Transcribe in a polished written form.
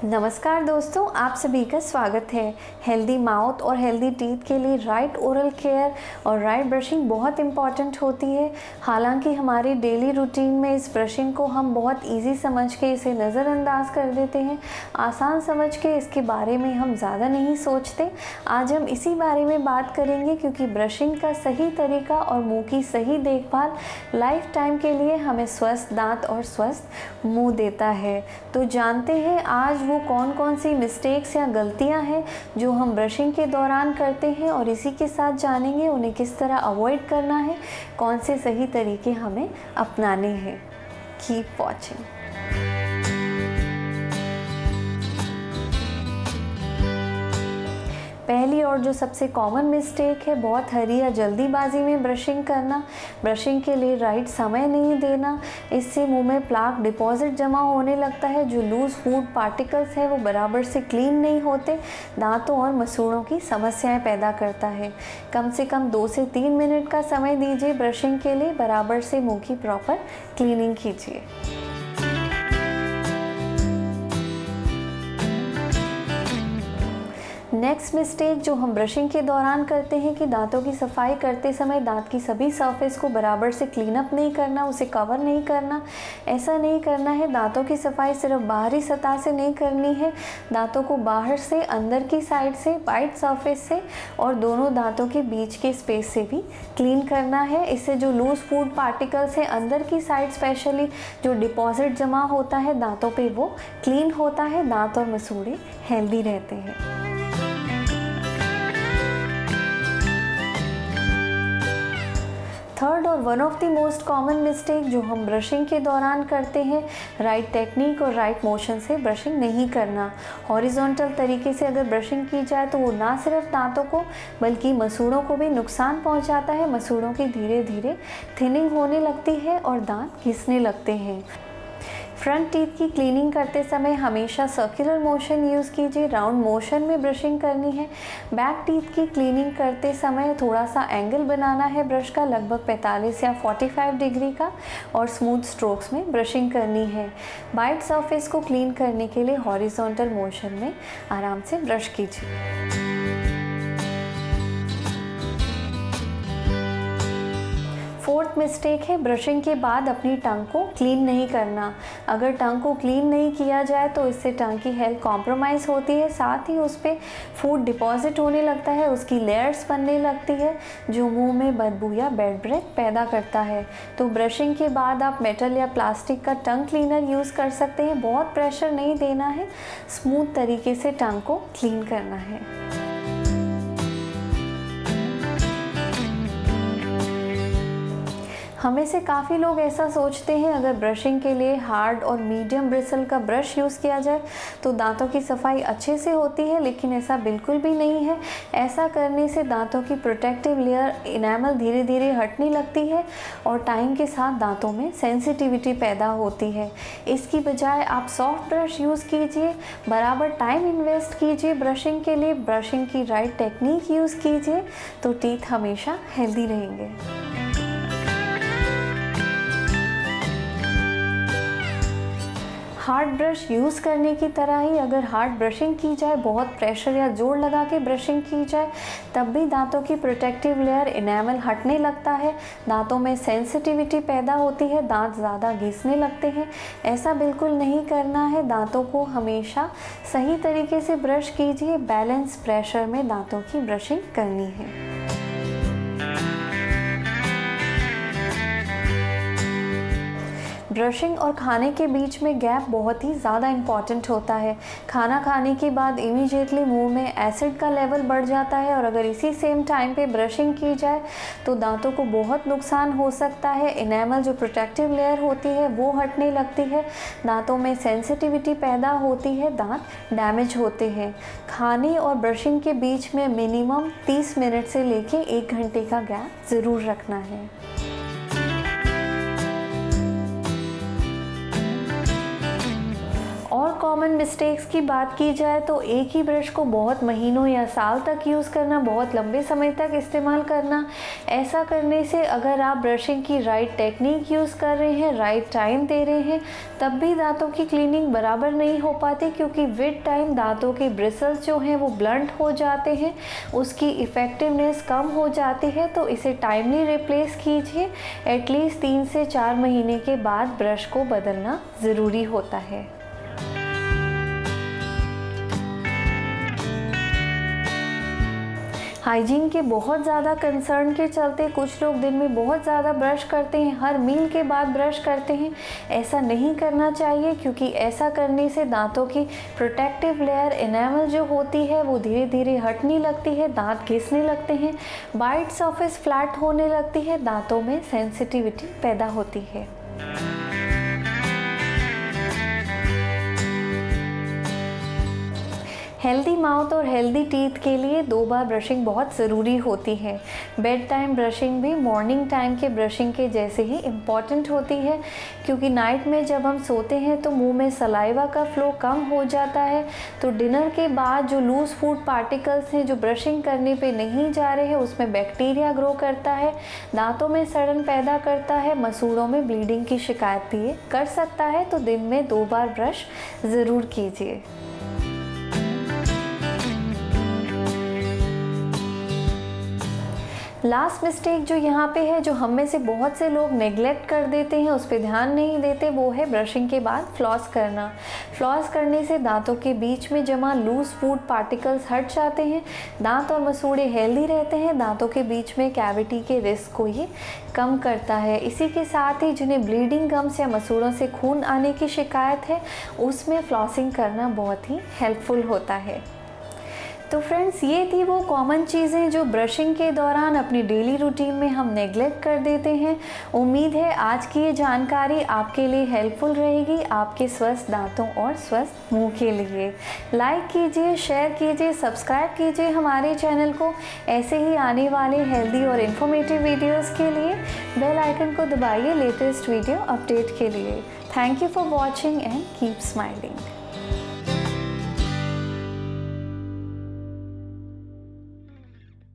नमस्कार दोस्तों, आप सभी का स्वागत है। हेल्दी माउथ और हेल्दी टीथ के लिए राइट ओरल केयर और राइट ब्रशिंग बहुत इम्पॉर्टेंट होती है। हालांकि हमारी डेली रूटीन में इस ब्रशिंग को हम बहुत इजी समझ के इसे नज़रअंदाज कर देते हैं, आसान समझ के इसके बारे में हम ज़्यादा नहीं सोचते। आज हम इसी बारे में बात करेंगे क्योंकि ब्रशिंग का सही तरीका और मुँह की सही देखभाल लाइफ टाइम के लिए हमें स्वस्थ दांत और स्वस्थ मुँह देता है। तो जानते हैं आज वो कौन कौन सी मिस्टेक्स या गलतियां हैं जो हम ब्रशिंग के दौरान करते हैं, और इसी के साथ जानेंगे उन्हें किस तरह अवॉइड करना है, कौन से सही तरीके हमें अपनाने हैं। Keep watching. पहली और जो सबसे कॉमन मिस्टेक है, बहुत हरी या जल्दीबाजी में ब्रशिंग करना। ब्रशिंग के लिए राइट समय नहीं देना। इससे मुंह में प्लाक डिपॉजिट जमा होने लगता है। जो लूज फूड पार्टिकल्स हैं वो बराबर से क्लीन नहीं होते, दांतों और मसूड़ों की समस्याएं पैदा करता है। कम से कम 2 से 3 मिनट का समय दीजिए ब्रशिंग के लिए। बराबर से मुँह की प्रॉपर क्लीनिंग कीजिए। नेक्स्ट मिस्टेक जो हम ब्रशिंग के दौरान करते हैं कि दांतों की सफाई करते समय दांत की सभी सरफेस को बराबर से क्लीन अप नहीं करना, उसे कवर नहीं करना। ऐसा नहीं करना है। दांतों की सफाई सिर्फ बाहरी सतह से नहीं करनी है, दांतों को बाहर से, अंदर की साइड से, वाइट सरफेस से और दोनों दांतों के बीच के स्पेस से भी क्लीन करना है। इससे जो लूज फूड पार्टिकल्स हैं अंदर की साइड स्पेशली जो डिपॉजिट जमा होता है दांतों पे, वो क्लीन होता है। दांत और मसूड़े हेल्दी रहते हैं। थर्ड और one of the most common mistake जो हम ब्रशिंग के दौरान करते हैं, राइट टेक्निक और राइट मोशन से ब्रशिंग नहीं करना। हॉरिजॉन्टल तरीके से अगर ब्रशिंग की जाए तो वो ना सिर्फ दांतों को बल्कि मसूड़ों को भी नुकसान पहुंचाता है। मसूड़ों की धीरे धीरे थिनिंग होने लगती है और दांत घिसने लगते हैं। फ्रंट टीथ की क्लीनिंग करते समय हमेशा सर्कुलर मोशन यूज़ कीजिए, राउंड मोशन में ब्रशिंग करनी है। बैक टीथ की क्लीनिंग करते समय थोड़ा सा एंगल बनाना है ब्रश का, लगभग 45 या 45 डिग्री का, और स्मूथ स्ट्रोक्स में ब्रशिंग करनी है। वाइट सरफेस को क्लीन करने के लिए हॉरिजॉन्टल मोशन में आराम से ब्रश कीजिए। फोर्थ मिस्टेक है ब्रशिंग के बाद अपनी टंग को क्लीन नहीं करना। अगर टंग को क्लीन नहीं किया जाए तो इससे टंग की हेल्थ कॉम्प्रोमाइज़ होती है, साथ ही उस पर फूड डिपॉजिट होने लगता है, उसकी लेयर्स बनने लगती है जो मुंह में बदबू या बैड ब्रेथ पैदा करता है। तो ब्रशिंग के बाद आप मेटल या प्लास्टिक का टंग क्लीनर यूज़ कर सकते हैं। बहुत प्रेशर नहीं देना है, स्मूथ तरीके से टंग को क्लीन करना है। हमें से काफ़ी लोग ऐसा सोचते हैं अगर ब्रशिंग के लिए हार्ड और मीडियम ब्रिसल का ब्रश यूज़ किया जाए तो दांतों की सफाई अच्छे से होती है, लेकिन ऐसा बिल्कुल भी नहीं है। ऐसा करने से दांतों की प्रोटेक्टिव लेयर इनेमल धीरे धीरे हटने लगती है और टाइम के साथ दांतों में सेंसिटिविटी पैदा होती है। इसकी बजाय आप सॉफ्ट ब्रश यूज़ कीजिए, बराबर टाइम इन्वेस्ट कीजिए ब्रशिंग के लिए, ब्रशिंग की राइट टेक्निक यूज़ कीजिए तो टीथ हमेशा हेल्दी रहेंगे। हार्ड ब्रश यूज़ करने की तरह ही अगर हार्ड ब्रशिंग की जाए, बहुत प्रेशर या जोर लगा के ब्रशिंग की जाए, तब भी दांतों की प्रोटेक्टिव लेयर इनेमल हटने लगता है, दांतों में सेंसिटिविटी पैदा होती है, दांत ज़्यादा घिसने लगते हैं। ऐसा बिल्कुल नहीं करना है। दांतों को हमेशा सही तरीके से ब्रश कीजिए, बैलेंस प्रेशर में दांतों की ब्रशिंग करनी है। ब्रशिंग और खाने के बीच में गैप बहुत ही ज़्यादा इम्पॉर्टेंट होता है। खाना खाने के बाद इमीडिएटली मुंह में एसिड का लेवल बढ़ जाता है और अगर इसी सेम टाइम पे ब्रशिंग की जाए तो दांतों को बहुत नुकसान हो सकता है। इनेमल जो प्रोटेक्टिव लेयर होती है वो हटने लगती है, दांतों में सेंसिटिविटी पैदा होती है, दांत डैमेज होते हैं। खाने और ब्रशिंग के बीच में मिनिमम 30 मिनट से लेके 1 घंटे का गैप ज़रूर रखना है। और कॉमन मिस्टेक्स की बात की जाए तो एक ही ब्रश को बहुत महीनों या साल तक यूज़ करना, बहुत लंबे समय तक इस्तेमाल करना। ऐसा करने से अगर आप ब्रशिंग की राइट टेक्निक यूज़ कर रहे हैं, राइट टाइम दे रहे हैं, तब भी दांतों की क्लीनिंग बराबर नहीं हो पाती, क्योंकि विद टाइम दांतों के ब्रिसल्स जो हैं वो ब्लंट हो जाते हैं, उसकी इफ़ेक्टिवनेस कम हो जाती है। तो इसे टाइमली रिप्लेस कीजिए। एटलीस्ट 3 से 4 महीने के बाद ब्रश को बदलना ज़रूरी होता है। हाइजीन के बहुत ज़्यादा कंसर्न के चलते कुछ लोग दिन में बहुत ज़्यादा ब्रश करते हैं, हर मील के बाद ब्रश करते हैं। ऐसा नहीं करना चाहिए, क्योंकि ऐसा करने से दांतों की प्रोटेक्टिव लेयर एनामल जो होती है वो धीरे धीरे हटने लगती है, दांत घिसने लगते हैं, बाइट सरफेस फ्लैट होने लगती है, दांतों में सेंसिटिविटी पैदा होती है। हेल्दी माउथ और हेल्दी टीथ के लिए 2 बार ब्रशिंग बहुत ज़रूरी होती है। बेड टाइम ब्रशिंग भी मॉर्निंग टाइम के ब्रशिंग के जैसे ही इम्पॉर्टेंट होती है, क्योंकि नाइट में जब हम सोते हैं तो मुंह में सलाइवा का फ्लो कम हो जाता है। तो डिनर के बाद जो लूज़ फूड पार्टिकल्स हैं जो ब्रशिंग करने पे नहीं जा रहे हैं, उसमें बैक्टीरिया ग्रो करता है, दांतों में सड़न पैदा करता है, मसूड़ों में ब्लीडिंग की शिकायत भी कर सकता है। तो दिन में 2 बार ब्रश ज़रूर कीजिए। लास्ट मिस्टेक जो यहाँ पे है, जो हम में से बहुत से लोग नेग्लेक्ट कर देते हैं, उस पर ध्यान नहीं देते, वो है ब्रशिंग के बाद फ्लॉस करना। फ्लॉस करने से दांतों के बीच में जमा लूज फूड पार्टिकल्स हट जाते हैं, दांत और मसूड़े हेल्दी रहते हैं, दांतों के बीच में कैविटी के रिस्क को ये कम करता है। इसी के साथ ही जिन्हें ब्लीडिंग गम्स या मसूड़ों से खून आने की शिकायत है, उसमें फ्लॉसिंग करना बहुत ही हेल्पफुल होता है। तो फ्रेंड्स, ये थी वो कॉमन चीज़ें जो ब्रशिंग के दौरान अपनी डेली रूटीन में हम नेग्लेक्ट कर देते हैं। उम्मीद है आज की ये जानकारी आपके लिए हेल्पफुल रहेगी, आपके स्वस्थ दांतों और स्वस्थ मुंह के लिए। लाइक कीजिए, शेयर कीजिए, सब्सक्राइब कीजिए हमारे चैनल को। ऐसे ही आने वाले हेल्दी और इन्फॉर्मेटिव वीडियोज़ के लिए बेल आइकन को दबाइए लेटेस्ट वीडियो अपडेट के लिए। Thank you for watching and keep smiling.